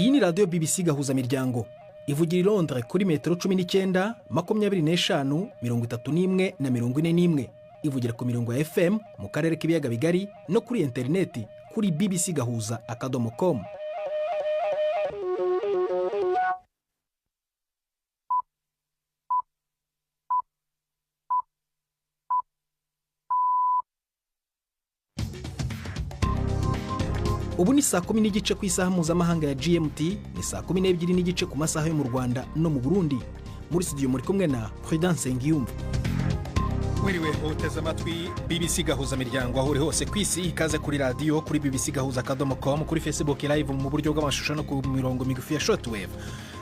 Iyi ni radiyo BBC gahuza miryango ivugira i Londres kuri metero 19, 25, 31 na 41. Ivugira ku mirongo ya FM mu karere k'ibiyaga bigari no kuri interineti kuri bbcgahuza.com. Ubu ni saa 10:30 ku isaha mpuzamahanga ya GMT, ni saa 12:30 ku masaha yo mu Rwanda no mu Burundi. Muri studio muri kumwe na Prudence Ngiyumva. Wiriwe uteze amatwi BBC gahuza miryango aho uri hose ku isi, ikaze kuri radio kuri bbcgahuza.com, kuri Facebook live mu buryo bw'amashusho no ku mirongo migufi ya shortwave.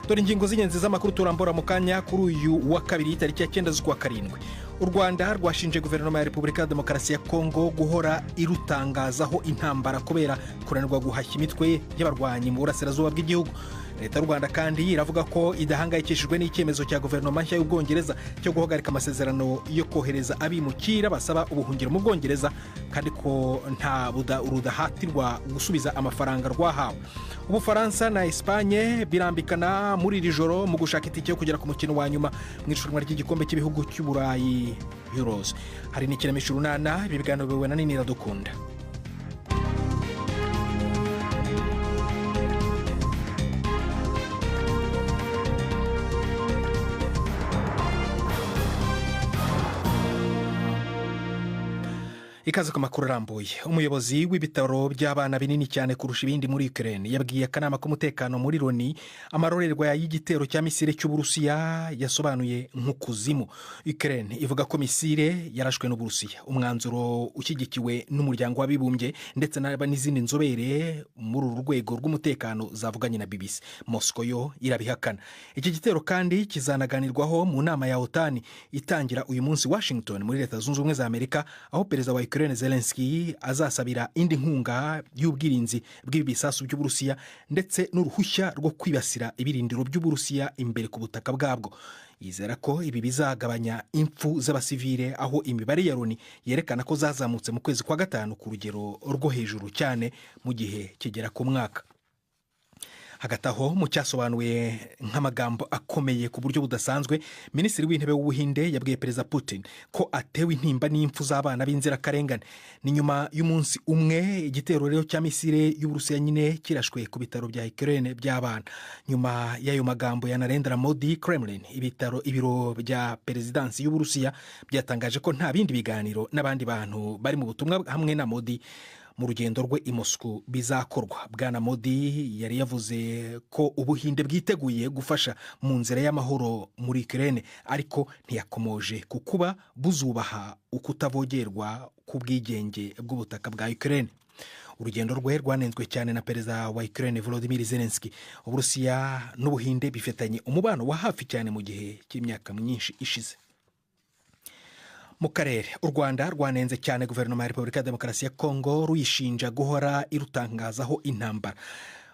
Dore ingingo z'ingenzi z'amakuru turambora mu kanya kuri uyu wa kabiri tariki ya 9 z'ukwa karindwi. U Rwanda rwashinje guverinoma ya Repubulika ya Demokarasi ya Kongo guhora irutangazaho intambara kubera kunanirwa guhashya imitwe y'abarwanyi mu burasirazuba bw'igihugu. Leta y'u Rwanda kandi iravuga ko idahangayikishijwe n'icyemezo cya guverinoma nshya y'Ubwongereza cyo guhagarika amasezerano yo kohereza abimukira basaba ubuhungiro mu Bwongereza, kandi ko nta rudahatirwa gusubiza amafaranga rwahawe. Ubufaransa na Espagne birambikana muri iri joro mu gushaka itike yo kugera ku mukino wa nyuma mu irushanwa ry'igikombe cy'ibihugu cy'Uburayi Euros. Hari n'ikinamico runana, ibi biganiro biwe na Nini Iradukunda. Ikaze ku makuru arambuye. Umuyobozi w'ibitaro by'abana binini cyane kurusha ibindi muri Ukraine yabwiye akanama k'umutekano muri Loni amarorerwa y'igitero cya misile cy'Uburusiya yasobanuye nk'ukuzimu. Ukraine ivuga ko misile yarashwe n'Uburusiya, umwanzuro ushyigikiwe n'umuryango w'abibumbye ndetse n'izindi nzobere muri uru rwego rw'umutekano zavuganye na BBC. Moscow yo irabihakana. Iki gitero kandi kizanaganirwaho mu nama ya OTAN itangira uyu munsi Washington muri Leta Zunze Ubumwe za Amerika, aho perezida wa Ukraine Zelensky azasabira indi nkunga y'ubwirinzi bw'ibisasu by'Uburusiya ndetse n'uruhushya rwo kwibasira ibirindiro by'Uburusiya imbere ku butaka bwabwo. Yizera ko ibi bizagabanya impfu z'abasivile, aho imibare ya Loni yerekana ko zazamutse mu kwezi kwa gatanu ku rugero rwo hejuru cyane mu gihe kigera ku mwaka. Hagati aho mu cyasobanuye nk'amagambo akomeye ku buryo budasanzwe, Minisitiri w'Intebe w'Ubuhinde yabwiye Perezida Putin ko atewe intimba n'impfu z'abana b'inzirakarengane. Ni nyuma y'umunsi umwe igitero rero cya misile y'Uburusiya nyine kirashwe ku bitaro bya Ukraine by'abana. Nyuma y'ayo magambo ya Narendra Modi, Kremlin, ibiro bya Perezidansi y'Uburusiya byatangaje ko nta bindi biganiro n'abandi bantu bari mu butumwa hamwe na Modi mu rugendo rwe i Moscow bizakorwa. Bwana Modi yari yavuze ko Ubuhinde bwiteguye gufasha mu nzira y'amahoro muri Ukraine, ariko ntiyakomoje ku kuba buzubaha ukutavogerwa ku bwigenge bw'ubutaka bwa Ukraine. Urugendo rwe rwanenzwe cyane na perezida wa Ukraine Volodymyr Zelensky. Uburusiya n'Ubuhinde bifitanye umubano wa hafi cyane mu gihe cy'imyaka myinshi ishize. Mu karere, u Rwanda rwanenze cyane guverinoma ya Repubulika ya Demokarasi ya Kongo ruyishinja guhora irutangazaho intambara.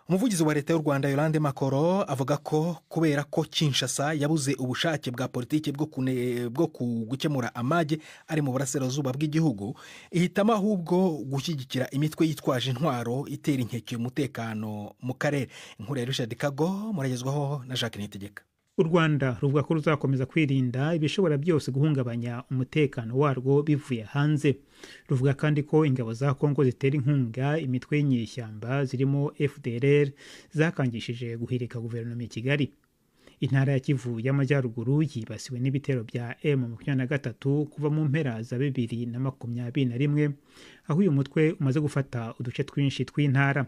Umuvugizi wa leta y'u Rwanda Yolande Makoro avuga ko kubera ko Kinshasa yabuze ubushake bwa politiki bwo gukemura amage ari mu burasirazuba bw'igihugu, ihitamo ahubwo gushyigikira imitwe yitwaje intwaro itera inkeke umutekano mu karere. Inkuru ya Richard Kago muragezwaho na Jacques Niyitegeka. U Rwanda ruvuga ko ruzakomeza kwirinda ibishobora byose guhungabanya umutekano warwo bivuye hanze. Ruvuga kandi ko ingabo za Kongo zitera inkunga imitwe y'inyeshyamba zirimo FDLR zakangishije guhirika guverinoma ya Kigali. Intara ya Kivu y'Amajyaruguru yibasiwe n'ibitero bya M23 kuva mu mpera za 2021, aho uyu mutwe umaze gufata uduce twinshi tw'intara.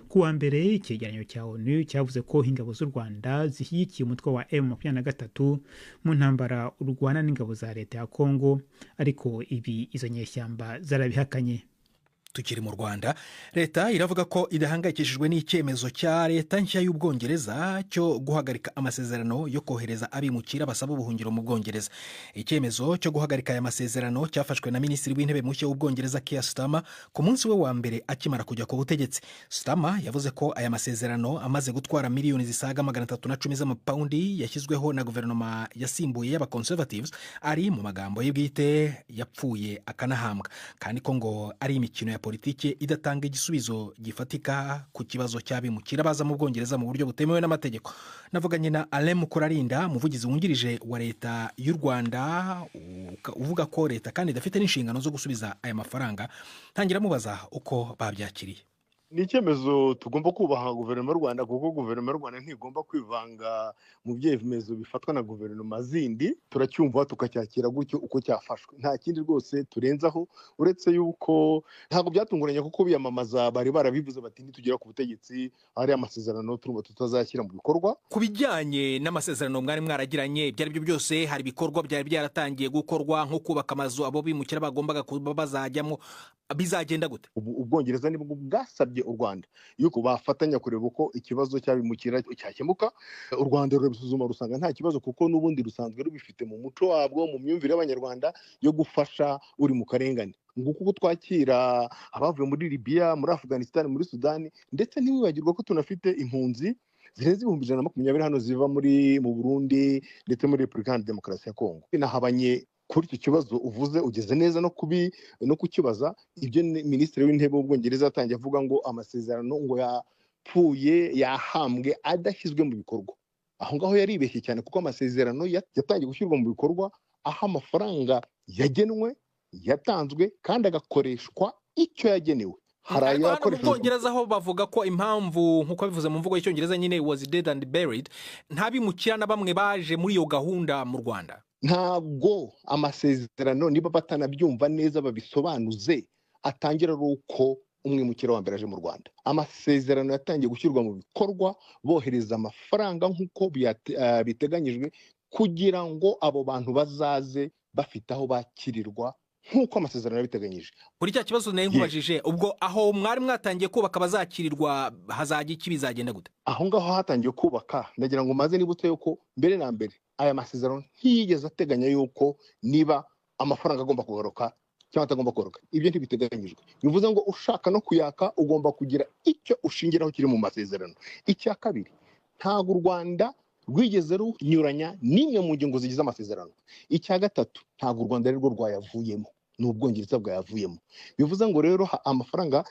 Kuwa mbere icyegeranyo cya ONU cyavuze ko ingabo z'u Rwanda zishyigikiye umutwe wa M23 mu ntambara urwana n'ingabo za leta ya Kongo, ariko izo nyeshyamba zarabihakanye. Tukiri mu Rwanda, leta iravuga ko idahangayikishijwe n'icyemezo cya leta nshya y'Ubwongereza cyo guhagarika amasezerano yo kohereza abimukira basaba ubuhungiro mu Bwongereza. Icyemezo cyo guhagarika aya masezerano cyafashwe na Minisitiri w'Intebe mushya w'Ubwongereza Keir Starmer ku munsi we wa mbere akimara kujya ku butegetsi. Starmer yavuze ko aya masezerano amaze gutwara miliyoni zisaga 310 z'amapaundi yashyizweho na guverinoma yasimbuye y'aba Conservatives ari mu magambo ye bwite yapfuye akanahambwa, kandi ko ngo ari imikino ya politiki idatanga igisubizo gifatika ku kibazo cy'abimukira baza mu Bwongereza mu buryo butemewe n'amategeko. Navuganye na Alain Mukurarinda, umuvugizi wungirije wa leta y'u Rwanda, uvuga ko leta kandi idafite n'inshingano zo gusubiza aya mafaranga. Ntangira mubaza uko babyakiriye. Ni icyemezo tugomba kubaha guverinoma y'u Rwanda, kuko guverinoma y'u Rwanda ntigomba kwivanga mu byemezo bifatwa na guverinoma zindi. Turacyumva tukacyakira gutyo uko cyafashwe, nta kindi rwose turenzaho, uretse yuko ntabwo byatunguranye kuko biyamamaza bari barabivuze bati nitugera ku butegetsi hari amasezerano turumva tutazashyira mu bikorwa. Ku bijyanye n'amasezerano mwari mwaragiranye, ibyo ari byo byose hari ibikorwa byari byaratangiye gukorwa nko kubaka amazu abo bimukira bagombaga kuba bazajyamo, bizagenda gute? Ubwongereza nibwo bwasabye u Rwanda yuko bafatanya kureba uko ikibazo cy'abimukira cyakemuka. U Rwanda rurabisuzuma rusanga nta kibazo, kuko n'ubundi rusanzwe rubifite mu muco wabwo, mu myumvire y'Abanyarwanda yo gufasha uri mu karengane. Nguko uko twakira abavuye muri Libya, muri Afghanistan, muri Sudani, ndetse ntiwibagirwa ko tunafite impunzi zirenze 120 hano ziva mu Burundi ndetse muri Repubulika Iharanira Demokarasi ya Kongo. Nahabanye kuri icyo kibazo uvuze, ugeze neza no kukibaza. Ibyo Minisitiri w'Intebe w'Ubwongereza yatangiye avuga ngo amasezerano ngo yapfuye yahambwe adashyizwe mu bikorwa. Aho ngaho yaribeshye cyane, kuko amasezerano yatangiye gushyirwa mu bikorwa aho amafaranga yagenwe, yatanzwe kandi agakoreshwa icyo yagenewe. Hari mu Bwongereza aho bavuga ko impamvu nk'uko bivuze mu mvugo y'Icyongereza nyine was dead and buried, nta bimukira na bamwe baje muri iyo gahunda mu Rwanda. Ntabwo amasezerano niba batanabyumva neza babisobanuze, atangira ari uko umwimukira wa mbere aje mu Rwanda. Amasezerano yatangiye gushyirwa mu bikorwa, bohereza amafaranga nk'uko biteganyijwe, kugira ngo abo bantu bazaze bafite aho bakirirwa nk'uko amasezerano yabiteganyije. Kuri cya kibazo nari nkubajije, ubwo aho mwari mwatangiye kubaka bazakirirwa hazajya iki, bizagenda gute? Aho ngaho hatangiye kubaka, ndagira ngo maze nibutse yuko mbere na mbere aya masezerano ntiyigeze ateganya yuko niba amafaranga agomba kugaruka cyangwa atagomba kugaruka. Ibyo ntibiteganyijwe. Bivuze ngo ushaka no kuyaka ugomba kugira icyo ushingiraho kiri mu masezerano. Icya kabiri, ntabwo u Rwanda rwigeze runyuranya n'imwe mu ngingo zigize amasezerano. Icya gatatu, ntabwo u Rwanda ari rwo rwayavuyemo, ni Ubwongereza bwayavuyemo. Bivuze ngo rero amafaranga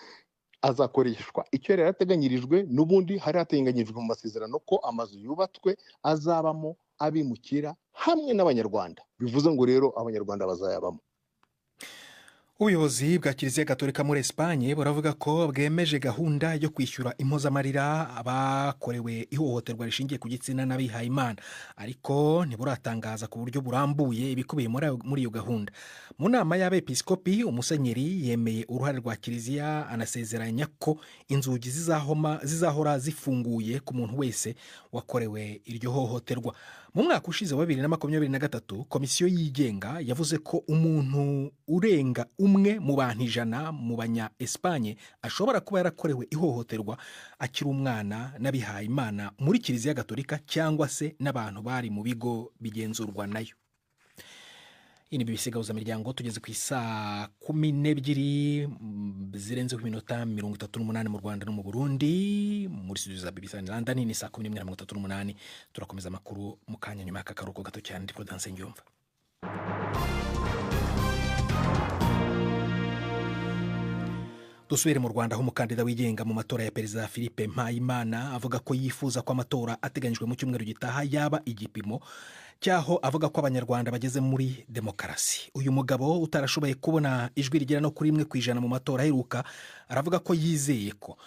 azakoreshwa icyo yari yarateganyirijwe. N'ubundi hari hateganyijwe mu masezerano ko amazu yubatswe azabamo abimukira hamwe n'Abanyarwanda. Bivuze ngo rero Abanyarwanda bazayabamo. Ubuyobozi bwa Kiliziya Gatolika muri Espanye buravuga ko bwemeje gahunda yo kwishyura impozamarira abakorewe ihohoterwa rishingiye ku gitsina n'abihaye Imana, ariko ntiburatangaza ku buryo burambuye ibikubiye muri iyo gahunda. Mu nama y'abepiskopi, umusenyeri yemeye uruhare rwa Kiliziya, anasezeranya ko inzugi zizahora zifunguye ku muntu wese wakorewe iryo hohoterwa. Mu mwaka ushize wa 2023, komisiyo yigenga yavuze ko umuntu urenga umwe mu bantu 100 mu banya Espanye ashobora kuba yarakorewe ihohoterwa akiri umwana n'abihaye Imana muri Kiliziya Gatolika, cyangwa se n'abantu bari mu bigo bigenzurwa nayo. Ini bibisigahuza miryango, tugeze ku isaa 12 zirenze ku minota 38 mu Rwanda no mu Burundi. Muri studio za BBC London ni saa 11:38. Turakomeza amakuru mu kanya nyuma y'akaruhuko gato cyane. Ndi Prudence Ngyumva. Dusubire mu Rwanda, aho umukandida wigenga mu matora ya Perezida Philippe Mpayimana avuga ko yifuza ko amatora ateganyijwe mu cyumweru gitaha yaba igipimo cyaho avuga ko Abanyarwanda bageze muri demokarasi. Uyu mugabo utarashoboye kubona ijwi rigera no kuri 1% mu matora aheruka, aravuga ko yizeye ko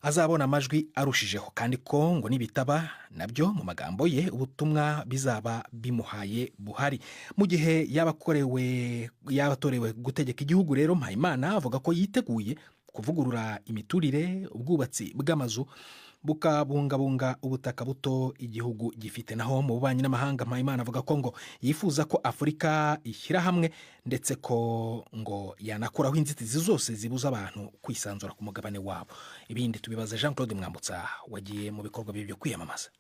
azabona amajwi arushijeho, kandi ko ngo nibitaba nabyo mu magambo ye ubutumwa bizaba bimuhaye buhari. Mu gihe yabatorewe gutegeka igihugu rero, Mpayimana avuga ko yiteguye kuvugurura imiturire, ubwubatsi bw'amazu, bukabungabunga ubutaka buto igihugu gifite. Naho mu bubanyi n'amahanga, Mpayimana avuga ko ngo yifuza ko Afurika ishyira hamwe, ndetse ko ngo yanakuraho inzitizi zose zibuza abantu kwisanzura ku mugabane wabo. Ibindi tubibaza Jean Claude Mwambutsa wagiye mu bikorwa byo kwiyamamaza.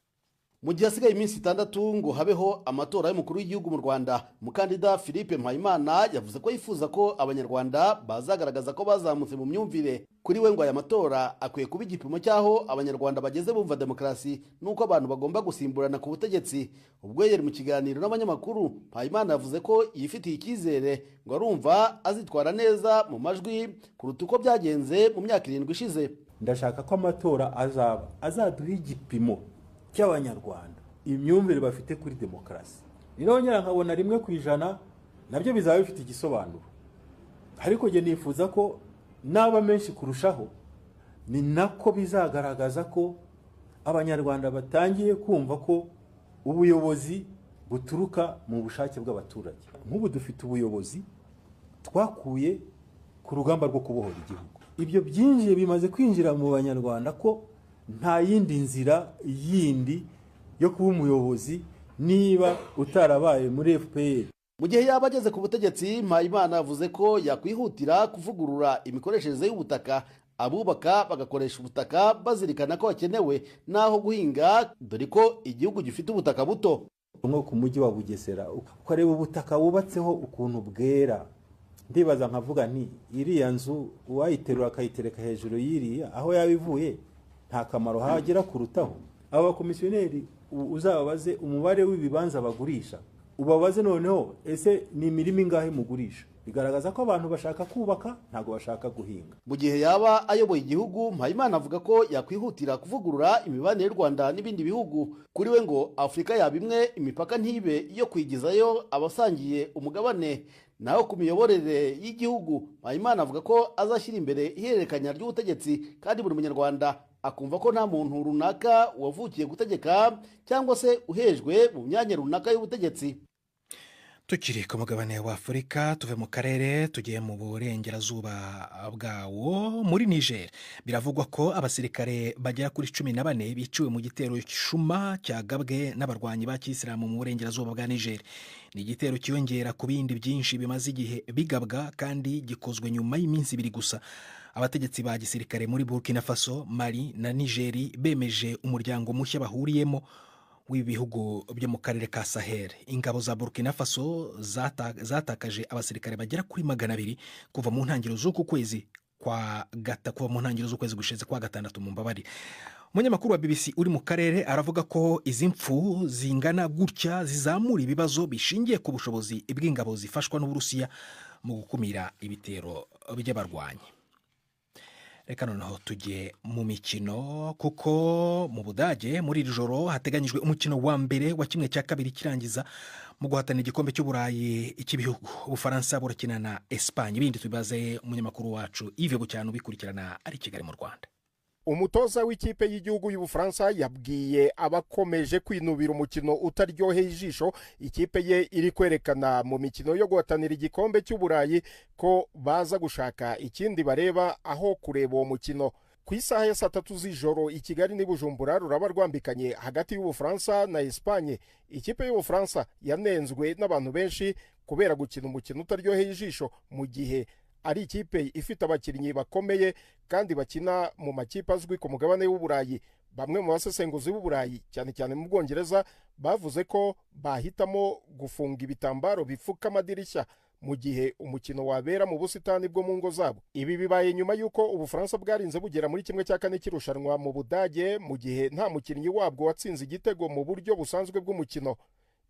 Mu gihe hasigaye iminsi 6 ngo habeho amatora y'umukuru w'igihugu mu Rwanda, umukandida Philippe Mpayimana yavuze ko yifuza ko abanyarwanda bazagaragaza ko bazamutse mu myumvire. Kuri we ngo aya matora akwiye kuba igipimo cy'aho abanyarwanda bageze bumva demokarasi n'uko abantu bagomba gusimburana ku butegetsi. Ubwo yari mu kiganiro n'abanyamakuru, Mpayimana yavuze ko yifitiye icyizere ngo arumva azitwara neza mu majwi kuruta uko byagenze mu myaka 7 ishize. Ndashaka ko amatora azaduha igipimo cy'abanyarwanda imyumvire bafite kuri demokarasi. Nirongera nkabona 1% nabyo bizaba bifite igisobanuro, ariko je nifuza ko naba menshi kurushaho, ni nako bizagaragaza ko abanyarwanda batangiye kumva ko ubuyobozi buturuka mu bushake bw'abaturage. Nk'ubu dufite ubuyobozi twakuye ku rugamba rwo kubohora igihugu. Ibyo byinjiye bimaze kwinjira mu banyarwanda ko nta yindi nzira yindi yo kuba umuyobozi niba utarabaye muri FPR. Mu gihe yaba ageze ku butegetsi, Mpayimana yavuze ko yakwihutira kuvugurura imikoreshereze y'ubutaka, abubaka bagakoresha ubutaka bazirikana ko hakenewe naho guhinga, dore ko igihugu gifite ubutaka buto. Nko ku mujyi wa Bugesera ukareba ubutaka wubatseho ukuntu bwera, ndibaza nkavuga nti iriya nzu uwayiterura akayitereka hejuru y'iriya aho yabivuye nta kamaro hagera kurutaho. Aba komisiyoneri uzababaze umubare w'ibibanza bagurisha, ubabaze noneho ese ni imirimo ingahe mugurisha. Bigaragaza ko abantu bashaka kubaka, ntago bashaka guhinga. Mu gihe yaba ayoboye igihugu, Mpayimana avuga ko yakwihutira kuvugurura imibanire y'u Rwanda n'ibindi bihugu. Kuri we ngo Afurika yaba imwe, imipaka ntibe yo kwigizayo abasangiye umugabane. Naho ku miyoborere y'igihugu, Mpayimana avuga ko azashyira imbere ihererekanya ry'ubutegetsi, kandi buri munyarwanda akumva ko nta muntu runaka wavukiye gutegeka cyangwa se uhejwe mu myanya runaka y'ubutegetsi. Tukiri ku mugabane wa Afurika, tuve mu karere tugiye mu burengerazuba bwawo. Muri Niger biravugwa ko abasirikare bagera kuri 14 biciwe mu gitero cy'ishuma cyagabwe n'abarwanyi ba Kisilamu mu burengerazuba bwa Niger. Ni igitero kiyongera ku bindi byinshi bimaze igihe bigabwa kandi gikozwe nyuma y'iminsi 2 gusa. Abategetsi ba gisirikare muri Burkina Faso, Mali na Nigeri bemeje umuryango mushya bahuriyemo w'ibihugu byo mu karere ka Sahel. Ingabo za Burkina Faso zatakaje abasirikare bagera kuri 200 kuva mu ntangiriro z'uku kwezi gushize kwa gatandatu mu mbabari. Umunyamakuru wa BBC uri mu karere aravuga ko izi mfu zingana gutya zizamura ibibazo bishingiye ku bushobozi bw'ingabo zifashwa n'Uburusiya mu gukumira ibitero by'abarwanyi. Reka noneho tujye mu mikino, kuko mu Budage muri iri joro hateganyijwe umukino wa mbere wa 1/2 kirangiza mu guhatana igikombe cy'Uburayi cy'ibihugu. Ubufaransa burakina na Espagne. Ibindi tubibaze umunyamakuru wacu Yves Bucyana ubikurikirana ari Kigali mu Rwanda. Umutoza w'ikipe y'igihugu y'Ubufaransa yabwiye abakomeje kwinubira umukino utaryoheye ijisho ikipe ye iri kwerekana mu mikino yo guhatanira igikombe cy'Uburayi ko baza gushaka ikindi bareba aho kureba uwo mukino. Ku isaha ya 3 z'ijoro i Kigali n'i Bujumbura ruraba rwambikanye hagati y'Ubufaransa na Espagne. Ikipe y'Ubufaransa yanenzwe n'abantu benshi kubera gukina umukino utaryoheye ijisho mu gihe ari ikipe ifite abakinnyi bakomeye kandi bakina mu makipe azwi ku mugabane w'Uburayi. Bamwe mu basesenguzi b'Uburayi cyane cyane mu Bwongereza bavuze ko bahitamo gufunga ibitambaro bifuka amadirishya mu gihe umukino wabera mu busitani bwo mu ngo zabo. Ibi bibaye nyuma y'uko Ubufaransa bwarinze bugera muri 1/4 cy'irushanwa mu Budage mu gihe nta mukinnyi wabwo watsinze igitego mu buryo busanzwe bw'umukino.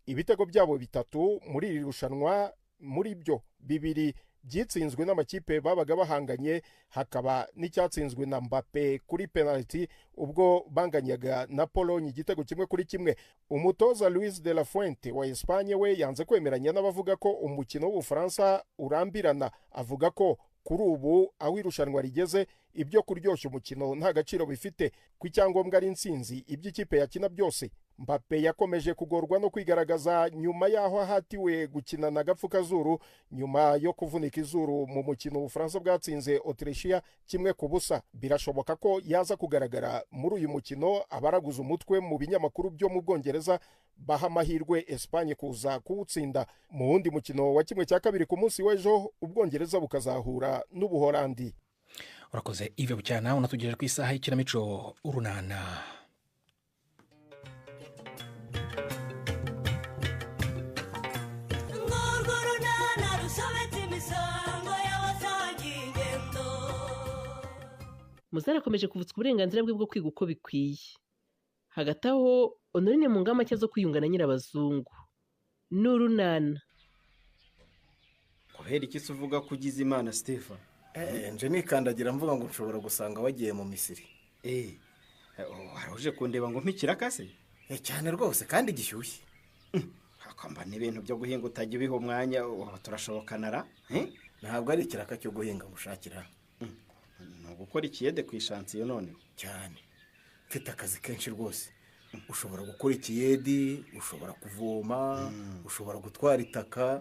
Ibitego byabo 3 muri iri rushanwa, muri byo 2 byitsinzwe n'amakipe babaga bahanganye, hakaba n'icyatsinzwe na Mbappe kuri penalty ubwo banganyaga na Pologne igitego 1-1. Umutoza Luis de la Fuente wa Espagne we yanze kwemeranya n'abavuga ko umukino w'Ubufaransa urambirana. Avuga ko kuri ubu aho irushanwa rigeze ibyo kuryoshya umukino nta gaciro bifite, ku icyangombwa ari intsinzi iby'ikipe yakina byose. Mbappe yakomeje kugorwa no kwigaragaza nyuma yaho ahatiwe gukina na gapfukazuru nyuma yo kuvunika izuru mu mukino Ubufaransa bwatsinze Autrichia 1-0. Birashoboka ko yaza kugaragara muri uyu mukino. Abaraguze umutwe mu binyamakuru byo mu Bwongereza baha amahirwe Espagne kuza kuwutsinda. Mu wundi mukino wa 1/2 ku munsi w'ejo Ubwongereza bukazahura n'Ubuholandi. Urakoze Yves Bucyana, unatugejeje ku isaha y'ikinamico Urunana. Muzari akomeje kuvutswa uburenganzira bwe bwo kwiga uko bikwiye. Hagati aho Honorine mu ngamba nshya zo kwiyunga na nyirabazungu n'urunana. Kubera iki se uvuga ko ugize Imana Stephen? nje nikandagira mvuga ngo nshobora gusanga wagiye mu Misiri. Waruje kundeba ngo mpikiraka se? Cyane rwose kandi gishyushye. Akamba n'ibintu byo guhinga utajya ubiha umwanya turashobokana ra? Ntabwo ari ikiraka cyo guhinga mushakira. No gukora ikiyede ku ishansiyo none cyane. Mfite akazi kenshi rwose. Ushobora gukora ikiyedi, ushobora kuvoma, ushobora gutwara itaka.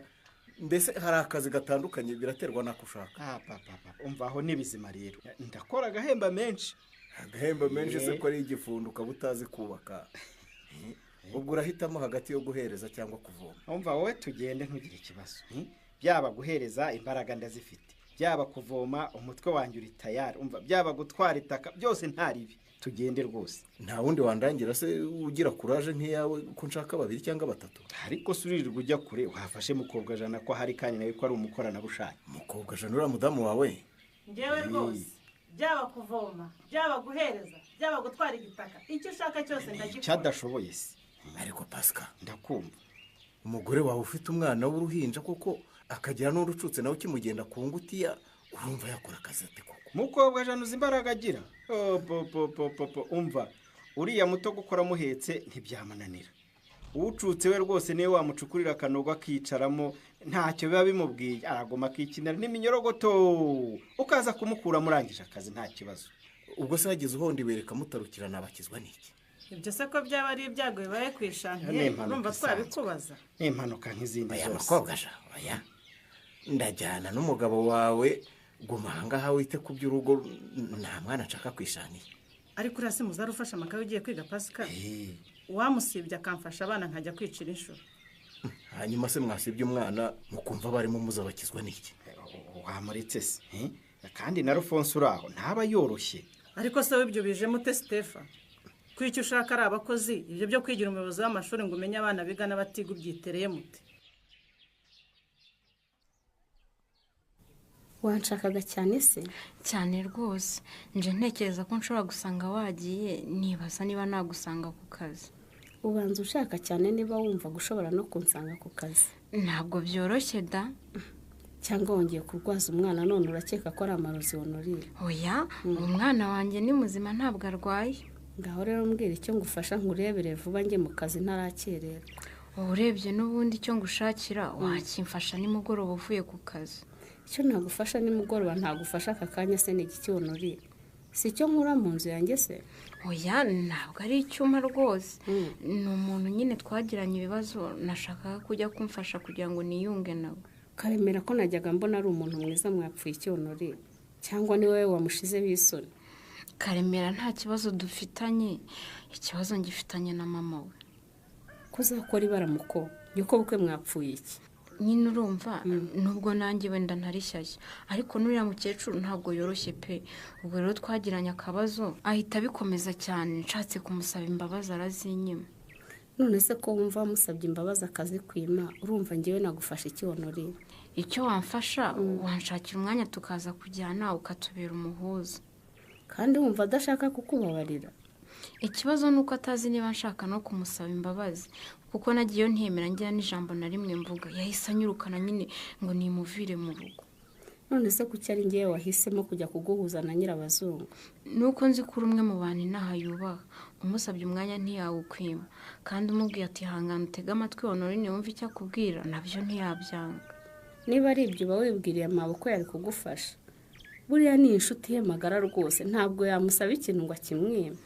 Mbese hari akazi gatandukanye biraterwa nako ushaka. Umva aho nibizima rero. Ndakora agahemba menshi. Agahemba menshi se ko ari igifundo ukabutazi kubaka. Ubwo urahitamo hagati yo guhereza cyangwa kuvoma. Umva wowe tugende ntugire ikibazo. Byaba guhereza imbaraga ndazifite. Byaba kuvoma umutwe wanjye uri tayari. Umva byaba gutwara itaka byose ntaribi. Tugende rwose. Nta wundi wandangira se ugira courage nk'iyawe ko nshaka 2 cyangwa 3. Ariko suririrwa ujya kure wafashe mukobwa jana ko hari kandi nawe ko ari umukorana bushake. Mukobwa jana ura mudamu wawe. Ngewe rwose byaba kuvoma, byaba guhereza, byaba gutwara igitaka. Icyo ushaka cyose ndagikora. Cyadashoboye se. Ariko Pascal, ndakumva. Umugore wawe ufite umwana w'uruhinja koko akagira n'urucutse nawe kimugenda ku ngutiya urumva yakora akazi ate koko. Mukobwa jana uzimbaraga agira. Umva uriya muto gukora muhetse ntibyamananira. Ucutse we rwose niwe wamucukurira akanogo akicaramo ntacyo biba bimubwiye aragoma akikinira n'iminyorogoto ukaza kumukura murangije akazi nta kibazo. Ubwo se yagize uhondi bereka mutarukirana abakizwa niki? Ibyo se ko byaba ari ibyago bibaye kwishangiye urumva twabikubaza. Impanuka nk'izindi zose. Mukobwa ja oya. Ndajyana n'umugabo wawe gumanga ha wite ku by'urugo nta mwana nshaka kwishaniye. Ariko urasi Muzari ufasha amakaye ugiye kwiga Pascal. Wamusibye akamfasha abana nkajya kwicira inshuro. Hanyuma se mwasibye umwana mukumva barimo muzabakizwa niki? Wamuretse se kandi na Alphonse uraho ntaba yoroshye. Ariko se wibyo bije mute Stephen? Kwicyo ushaka ari abakozi ibyo byo kwigira umuyobozi w'amashuri ngo umenye abana biga n'abatiga ubyitereye mute? Wanshakaga cyane se? Cyane rwose. Nje ntekereza ko nshobora gusanga wagiye nibaza niba nagusanga ku kazi. Ubanza ushaka cyane niba wumva gushobora no kunsanga ku kazi. Ntabwo byoroshye da. Cyangwa wongeye kurwaza umwana none urakeka ko ari amarozi Honorine? Oya, umwana wanjye ni muzima ntabwo arwaye. Ngaho rero mbwira icyo ngufasha nkurebere vuba njye mu kazi ntarakerera. Urebye n'ubundi icyo ngushakira wakimfasha nimugoroba uvuye ku kazi. Icyo nagufasha nimugoroba ntagufasha aka kanya se ni iki Honorine? Si cyo nkura mu nzu yanjye se? Oya ntabwo ari icyuma rwose. Ni umuntu nyine twagiranye ibibazo nashakaga kujya kumfasha kugira ngo niyunge nawe. Karemera ko najyaga mbona ari umuntu mwiza mwapfuye iki Honorine? Cyangwa ni wowe wamushize bisoni? Karemera nta kibazo dufitanye. Ikibazo ngifitanye na mama we. Kuzakora ibaramuko yuko bukwe mwapfuye iki? Nyine urumva nubwo nanjye wenda ntarishyashya ariko nuriya mukecuru ntabwo yoroshye pe. Ubwo rero twagiranye akabazo ahita bikomeza cyane nshatse kumusaba imbabazi arazinyima. None se ko wumva musabye imbabazi akazi kwima urumva ngewe nagufasha iki Honorine? Icyo wamfasha wanshakira umwanya tukaza kujyana ukatubera umuhuza. Kandi wumva adashaka kukubabarira? Ikibazo nuko atazi niba nshaka no kumusaba imbabazi kuko nagiye ntemera ngira n'ijambo na rimwe mvuga yahise anyurukana nyine ngo nimuvire mu rugo. None se kuki ari ngewe wahisemo kujya kuguhuza na nyirabazungu? Nuko nzi ko umwe mu bantu inaha yubaha umusabye umwanya ntiyawukwima kandi umubwiye ati hangana utega amatwi Honorine wumva icyo akubwira nabyo ntiyabyanga. Niba ari ibyo uba wibwiriye amaboko yari kugufasha. Buriya ni inshuti ye magara rwose ntabwo yamusaba ikintu ngo akimwime.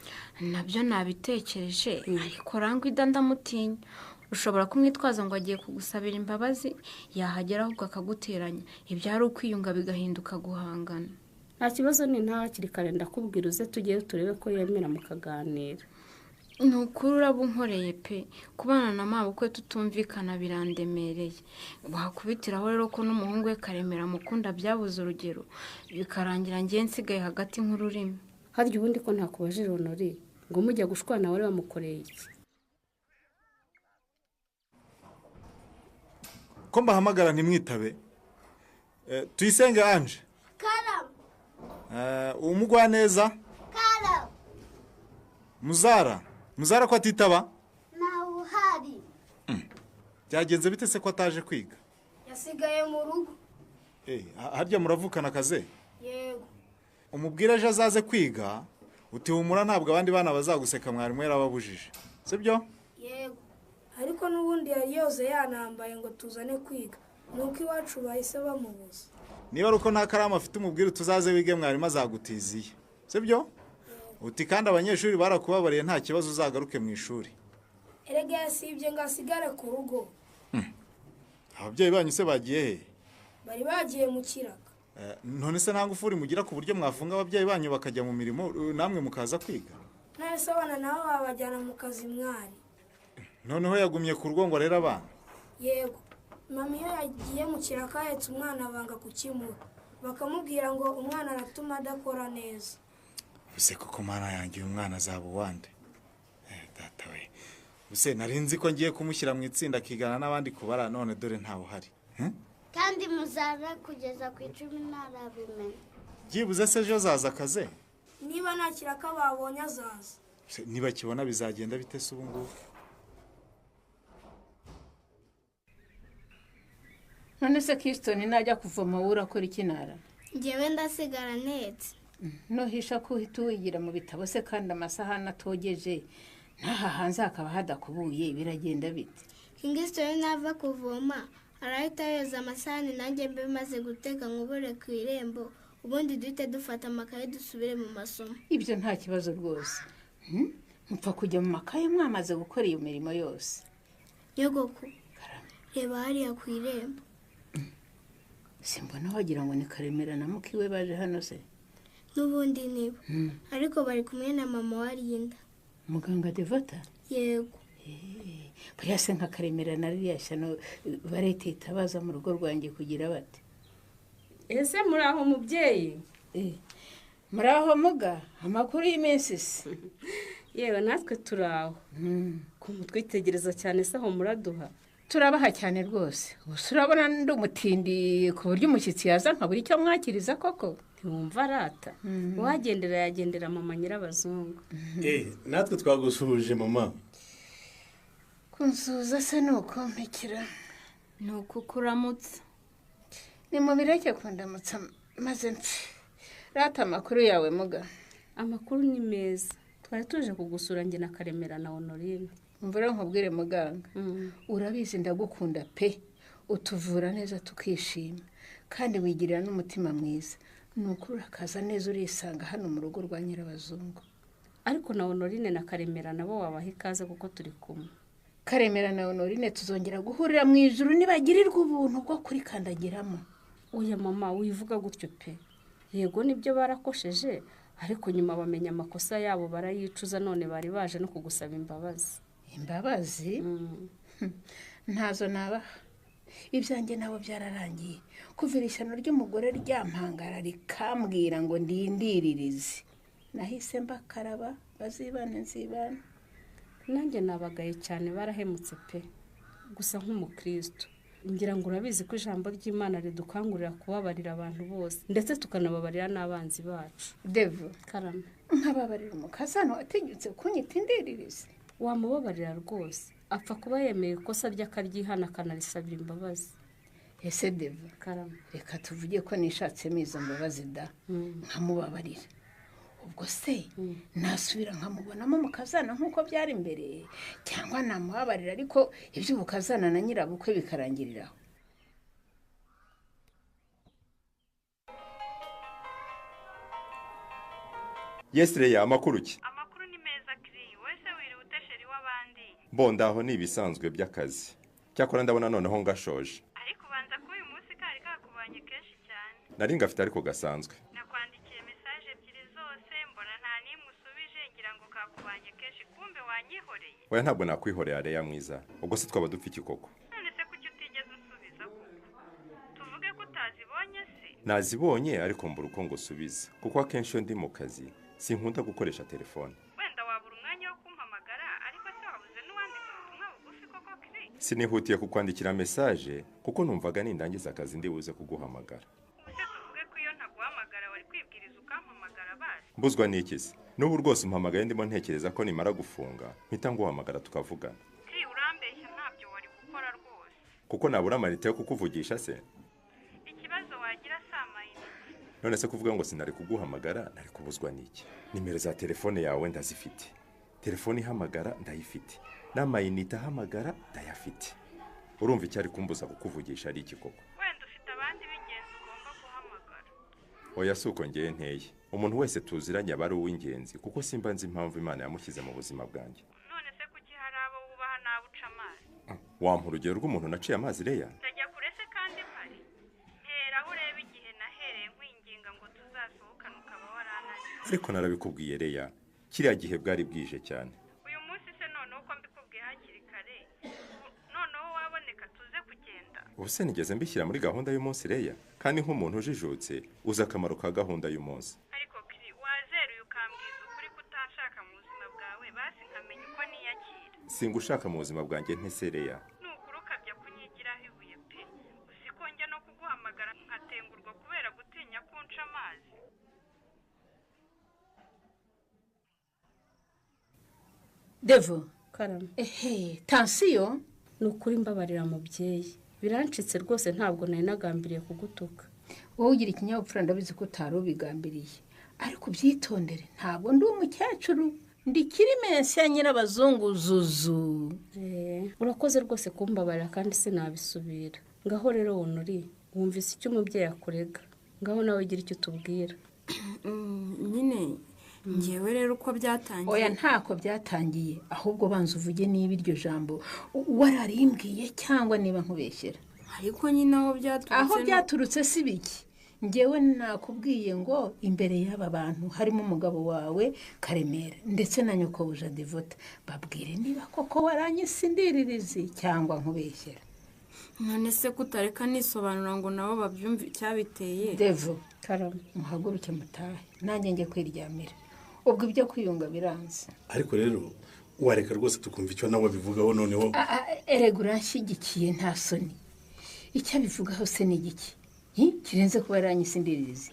Nabyo nabitekereje ariko rangwa ndamutinya. Ushobora kumwitwaza ngo agiye kugusabira imbabazi yahagera ahubwo akaguteranya. Ibyo ari ukwiyunga bigahinduka guhangana. Nta kibazo ni ntakiri kare ndakubwira uze tugiye turebe ko yemera mukaganira. Nukuri urabunkoreye pe kubana na mabukwe tutumvikana birandemereye. Wakubitiraho rero ko n'umuhungu we Karemera mukunda byabuze urugero bikarangira ngiye nsigaye hagati nk'ururimi. Harya ubundi ko ntakubajije Honorine ngo mujya gushwana wari wamukoreye iki? Ko mbahamagara ntimwitabe. Tuyisenge Ange. Karama. umugwaneza muzara ko atitaba ntawe uhari. byagenze bite se ko ataje kwiga? Yasigaye mu rugo. harya muravukana akaze? Yego. umubwire ejo azaze kwiga utihumura, ntabwo abandi bana bazaguseka mwarimu yarababujije, sibyo? Yego. Ariko n'ubundi yari yoze yanambaye ngo tuzane kwiga, nuko iwacu bahise bamubuza. niba ari uko nta karamu afite umubwire tuzaze wige, mwarimu azagutiziye, sibyo? uti kandi abanyeshuri barakubabariye, nta kibazo uzagaruke mu ishuri. Erega yasibye ngo asigare ku rugo. ababyeyi banyu se bagiye he? Bari bagiye mu kiraga. none se nta ngufuri mugira ku buryo mwafunga ababyeyi banyu bakajya mu mirimo, namwe mukaza kwiga? Nahise abana nabo babajyana mu kazi mwari. noneho yagumye ku rugo ngo arere abana? Yego. Mama iyo yagiye mu kiraka ahetse umwana banga kukimura, bakamubwira ngo umwana aratuma adakora neza. use koko mana yanjye uyu mwana azaba uwande? data we, use nari nzi ko ngiye kumushyira mu itsinda akigana n'abandi kubara, none dore ntawe uhari. Kandi muzara kugeza ku 10 ntarabimenye. byibuze se ejo azaza akaze? Niba nta kiraka babonye azaza. niba kibona bizagenda bite se ubu ngubu? none se Kriston najya kuvoma wowe urakora ikinara? Njyewe ndasigara ntetse. nohisha ko uhita wigira mu bitabo se kandi amasahani atogeje, n'aha hanze hakaba hadakubuye, biragenda bite? Kriston nava kuvoma arahita yoza amasahani, nanjye mbe maze guteka nkubure ku irembo, ubundi duhite dufata amakaye dusubire mu masomo. ibyo nta kibazo rwose. mupfa kujya mu makaye mwamaze gukora iyo mirimo yose. Nyogoko, reba hariya ku irembo. simbona wagira ngo ni Karemera na mukiwe baje hano se? N'ubundi nibo, ariko bari kumwe na mama wa Linda. muganga Devota? Yego. buriya se nka Karemera na ririya shyano bareteta baza mu rugo rwanjye kugira bate? Ese muri aho mubyeyi? muri aho muga, amakuru y'iminsi se? Yewe natwe turaho. Kumutwitegereza cyane se aho muraduha? turabaha cyane rwose. gusa urabona ndi umutindi ku buryo umushyitsi yaza nkabura icyo mwakiriza koko? Ntiwumva arata. Uwagendera yagendera mama nyirabazungu. natwe twagusuhuje mama. kunsuhuza se ni ukumpikira? ni ukukuramutsa. nimubireke kundamutsa maze mpfe. rata amakuru yawe muga? Amakuru ni meza. Twari tuje kugusura njye na Karemera na Honorine. mvura nkubwire muganga, urabizi ndagukunda pe, utuvura neza tukishima, kandi wigirira n'umutima mwiza. ni ukuri urakaza neza urisanga hano mu rugo rwa nyirabazungu. Ariko na Honorine na Karemera nabo wabaha ikaze kuko turi kumwe. Karemera na Honorine tuzongera guhurira mu ijuru nibagirirwa ubuntu bwo kurikandagiramo. Oya mama, wivuga gutyo pe. Yego nibyo barakosheje, ariko nyuma bamenya amakosa yabo barayicuza, none bari baje no kugusaba imbabazi. Imbabazi? ntazo nabaha. ibyanjye nabo byararangiye. kuvira ishyano ry'umugore ryampangara rikambwira ngo ndindiririze, nahise mbakaraba bazibane nzibane. Nanjye nabagaye cyane, barahemutse pe. Gusa nk'umukristo ngira ngo urabizi ko ijambo ry'Imana ridukangurira kubabarira abantu bose, ndetse tukanababarira n'abanzi bacu. Devo, Karame, nkababarira umukazana watinyutse kunyita indiririze? Wamubabarira rwose, apfa kuba yemeye ikosa ry'akaryihana akanarisabira imbabazi. Ese Devo, Karame, reka tuvuge ko nishatsemo izo mbabazi da, nkamubabarira. ubwo se nasubira nkamubonamo umukazana nk'uko byari imbere, cyangwa namubabarira ariko iby'ubukazana na nyirabukwe bikarangiriraho? Yesire, amakuru ki? Amakuru ni meza kiri, wese wiri utesheri w'abandi. Bondaho ni ibisanzwe by'akazi. Cyakora ndabona noneho ngashoje. Ariko banza ko uyu munsi kari kakubanye kenshi cyane. Nari ngafite ariko gasanzwe. Nakwandikiye message ebyiri zose mbona nta nimwe usubije, ngira ngo kakubanye kenshi, kumbe wanyihoreye. Oya, ntabwo nakwihoreye Areya mwiza. Ubwo se twaba dupfa iki koko? None se kuki utigeze usubiza koko? Tuvuge ko utazibonye se? Nazibonye ariko mbura uko ngusubiza, kuko akenshi iyo ndi mu kazi sinkunda gukoresha telefone. Wenda wabura umwanya wo kumpamagara, ariko se wabuze n'uwandika ubutumwa bugufi koko kiri? Sinihutiye kukwandikira message kuko numvaga nindangiza akazi ndibuze kuguhamagara. Ubuse tuvuge ko iyo ntaguhamagara wari kwibwiriza ukampamagara. mbuzwa n'iki se n'ubu rwose umpamagaye ndimo ntekereza ko nimara gufunga mpita nguhamagara tukavugana. urambeshya ntabyo wari gukora rwose. Kuko nabura amayinite yo kukuvugisha se? Ikibazo wagira si amayinite. None se kuvuga ngo sinari kuguhamagara nari kubuzwa n'iki? Nimero za telefone yawe ndazifite, telefone ihamagara ndayifite, n'amayinite ahamagara ndayafite. Urumva icyari kumbuza kukuvugisha ari iki koko? Wenda ufite abandi b'ingenzi ugomba guhamagara. Oya si uko ngeye nteye. Umuntu wese tuziranye aba ari uw'ingenzi kuko simba nzi impamvu Imana yamushyize mu buzima bwanjye. None se kuki hari abo wubaha nawe uca amazi? Wampa urugero rw'umuntu naciye amazi Leya? Ndajya kure se kandi mpari. Mpera aho ureba igihe nahereye nkwinginga ngo tuzasohokane ukaba warananiwe. Ariko narabikubwiye Leya, kiriya gihe bwari bwije cyane. Uyu munsi se noneho uko mbikubwiye hakiri kare, noneho waboneka tuze kugenda. Ubuse nigeze mbishyira muri gahunda y'umunsi Leya, kandi nk'umuntu ujijutse uzi akamaro ka gahunda y'umunsi. Ariko Kiri wazeruye ukambwiza ukuri kutanshaka mu buzima bwawe basi nkamenya uko niyakira. Singushaka mu buzima bwanjye ntese Leya. Nukuri ukabya kunyigiraho ibuye pe. Usiko njya no kuguhamagara nkatengurwa kubera gutinya kunca amazi. Devo, karame. Tansiyo? Ni ukuri mbabarira mubyeyi. Birancitse rwose ntabwo nari nagambiriye kugutuka. Wowe ugira ikinyabupfura ndabizi ko utari ubigambiriye. Ariko ubyitondere, ntabwo ndi umukecuru. Ndi Kirimensi ya nyirabazungu Zuzu. Urakoze rwose kumbabarira kandi sinabisubira. Ngaho rero Honori, wumvise icyo umubyeyi akurega. Ngaho nawe gira icyo tubwira. Nyine ngewe rero uko byatangiye. Oya ntako byatangiye, ahubwo banza uvuge niba iryo jambo wararimbwiye cyangwa niba nkubeshyera. Ariko nyine aho byaturutse si biki. Ngewe nakubwiye ngo imbere y'aba bantu harimo umugabo wawe Karemera ndetse na nyokobuja Devota, babwire niba koko waranyisindiririzi cyangwa nkubeshyera. None se kutareka nisobanura ngo nabo babyumve icyabiteye. Devo, karame, muhaguruke mutahe nanjye njye kwiryamira. Ubwo ibyo kwiyunga biranze. Ariko rero wareka rwose tukumva icyo nawe bivugaho noneho. Erega uranshyigikiye nta soni. Icyo bivugaho se ni igiki? Kirenze kuba yaranyisindiririzi.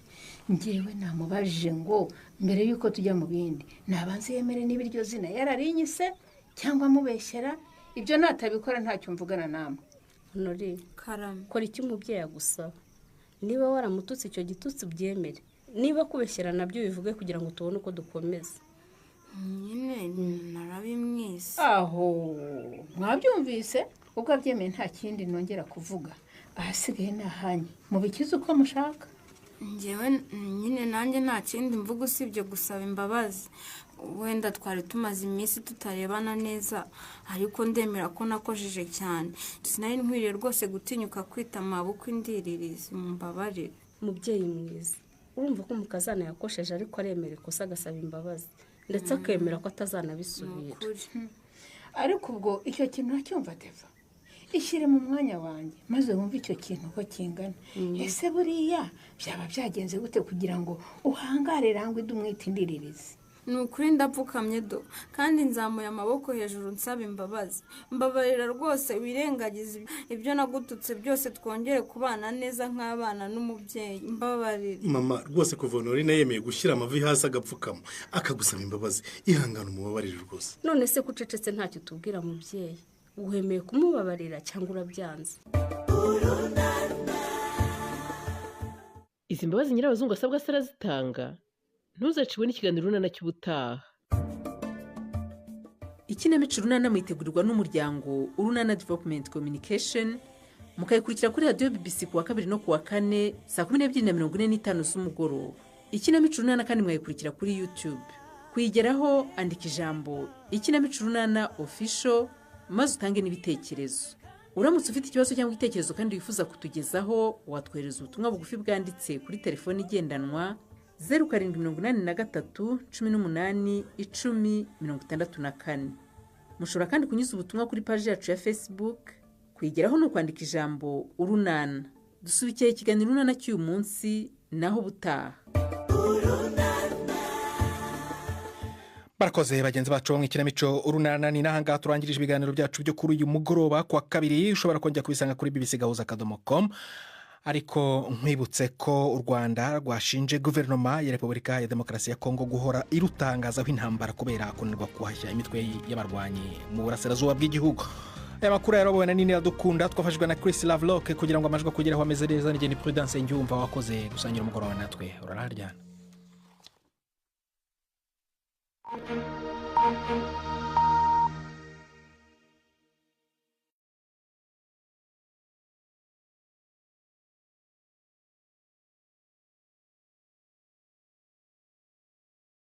Ngewe namubajije ngo mbere yuko tujya mu bindi nabanze yemere niba iryo zina yararinyise cyangwa mubeshyera. Ibyo natabikora ntacyo mvugana namwe. Honori, karame, kora icyo umubyeyi agusaba. Niba waramututse icyo gitutsi byemere. Niba kubeshyera nabyo bivuge kugira ngo tubone uko dukomeza. Nyine narabimwise. Aho mwabyumvise? Ubwo abyemeye nta kindi nongera kuvuga. Ahasigaye nahanye mubikize uko mushaka. Ngewe nyine nanjye nta kindi mvuga usibye gusaba imbabazi. Wenda twari tumaze iminsi tutarebana neza, ariko ndemera ko nakojeje cyane. Sinari nkwiriye rwose gutinyuka kwita amaboko indiririzi, mumbabarire. Mubyeyi mwiza, urumva ko umukazana yakosheje ariko aremera ikosa agasaba imbabazi ndetse akemera ko atazanabisubira. Ariko ubwo icyo kintu nacyumva Deva. Ishyire mu mwanya wanjye maze wumve icyo kintu ko kingana. Ese buriya byaba byagenze gute kugira ngo uhangare rangwe dumwite indiririzi? Ni ukuri ndapfukamye do kandi nzamuye amaboko hejuru nsaba imbabazi. Mbabarira rwose wirengagize ibyo nagututse byose, twongere kubana neza nk'abana n'umubyeyi. Mbabarira mama rwose kuva Honori yemeye gushyira amavi hasi agapfukama akagusaba imbabazi. Ihangana umubabarire rwose. None se kucecetse ntacyo tubwira mubyeyi. Uhemeye kumubabarira cyangwa urabyanze? Izi mbabazi nyirabazungu asabwa se arazitanga? Ntuzacibwe n'ikiganiro Urunana cy'ubutaha. Ikinamico Urunana mwitegurirwa n'umuryango Urunana Development Communication, mukayikurikira kuri Radio BBC kuwa 2 no kuwa 4 saa 12:45 z'umugoroba. Ikinamico Urunana kandi mwayikurikira kuri YouTube. Kuyigeraho andika ijambo Ikinamico Urunana Official maze utange n'ibitekerezo. Uramutse ufite ikibazo cyangwa igitekerezo kandi wifuza kutugezaho, watwohereza ubutumwa bugufi bwanditse kuri telefone igendanwa 0783 18 10 64. Mushobora kandi kunyuza ubutumwa kuri page yacu ya Facebook. Kuyigeraho no kwandika ijambo Urunana. Dusubikiye ikiganiro Urunana cy'uyu munsi naho butaha. Barakoze bagenzi bacu mu ikinamico Urunana. Ni nahanga turangirije ibiganiro byacu byo kuri uyu mugoroba kwa kabiri. Ushobora kongera kubisanga kuri bbc.gahuza.com. ariko nkwibutse ko u Rwanda rwashinje guverinoma ya Repubulika ya Demokarasi ya Kongo guhora irutangazaho intambara kubera kunanirwa kuhashya imitwe y'abarwanyi mu burasirazuba bw'igihugu. Aya makuru yarobowe na Nini Iradukunda, twafashijwe na Chris Lovelock kugira ngo amajwi kugeraho ameze neza. Ni Prudence Ngyumva wakoze gusangira umugoroba natwe. Uraharyana.